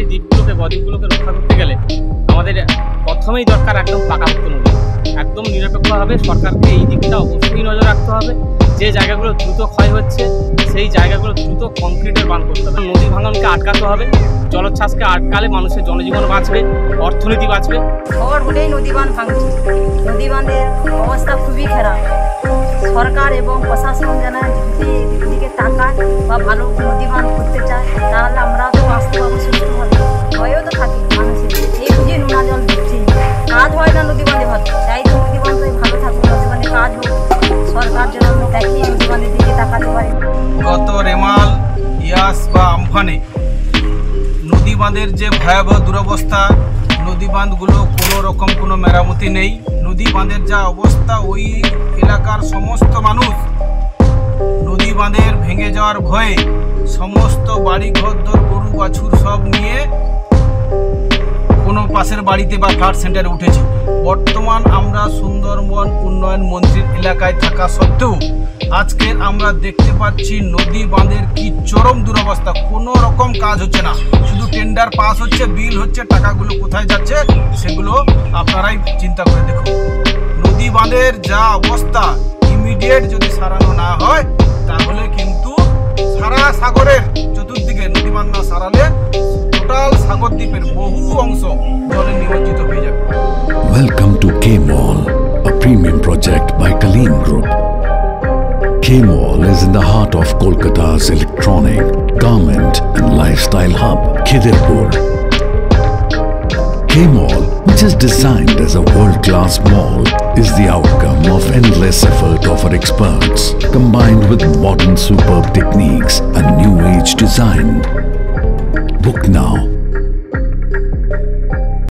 এই দ্বীপগুলোকে বদ্বীপগুলোকে রক্ষা করতে গেলে আমাদের প্রথমেই দরকার একদম পাকাপোক্ত নদী। একদম নিরপেক্ষভাবে সরকারকে এই দিকটা অবশ্যই নজর রাখতে হবে। যে জায়গাগুলো দ্রুত ক্ষয় হচ্ছে সেই জায়গাগুলো দ্রুত কংক্রিটের বাঁধ করতে হবে। নদী ভাঙনকে আটকাতে হবে। জলোচ্ছ্বাসকে আটকালে মানুষের জনজীবন বাঁচবে, অর্থনীতি বাঁচবে। খবর হলেই নদী বাঁধ ভাঙছে। নদী বাঁধের অবস্থা খুবই খারাপ। সরকার এবং প্রশাসন যেন দিকে তাকায় বা ভালো নদী বাঁধ করতে চায়, তাহলে আমরা তো বাঁচতে পারবো সুস্থভাবে। ভয়ও তো থাকি মানুষের, এই বুঝিয়ে নোনা জল দিচ্ছি, কাজ হয় না নদী বাঁধে ভালো। তাই তো নদী বাঁধে ভালো থাকুক, নদী বাঁধে কাজ হোক, সরকার যেন দেখি নদী বাঁধের দিকে তাকাতে পারে। গত রেমাল, ইয়াস বা আমফানে নদী বাঁধের যে ভয়াবহ দুরবস্থা, নদী বাঁধগুলো কোনো রকম কোনো মেরামতি নেই। নদী বাঁধের যা অবস্থা, ওই এলাকার সমস্ত মানুষ নদী বাঁধের ভেঙে যাওয়ার ভয়ে সমস্ত বাড়ি ঘরদোর গরু বাছুর সব নিয়ে কোনো পাশের বাড়িতে বা ফ্ল্যাট সেন্টারে উঠেছে। বর্তমান আমরা সুন্দরবন উন্নয়ন মন্ত্রীর এলাকায় থাকা সত্ত্বেও আজকের আমরা দেখতে পাচ্ছি নদী বাঁধের কি চরম দুরবস্থা। কোনো রকম কাজ হচ্ছে না, শুধু টেন্ডার পাস হচ্ছে, বিল হচ্ছে, টাকাগুলো কোথায় যাচ্ছে সেগুলো আপনারাই চিন্তা করে দেখুন। নদী বাঁধের যা অবস্থা, ইমিডিয়েট যদি সারানো না হয় তাহলে কিন্তু সারা সাগরের চতুর্দিকে নদী বাঁধ না সারালে টোটাল সাগর দ্বীপের বহু অংশ জলে নিমজ্জিত হয়ে যাবে। Welcome to K-Mall, a premium project by Kaleen Group. K-Mall is in the heart of Kolkata's electronic, garment and lifestyle hub, Khidirpur. K-Mall, which is designed as a world-class mall, is the outcome of endless effort of our experts, combined with modern superb techniques and new age design. Book now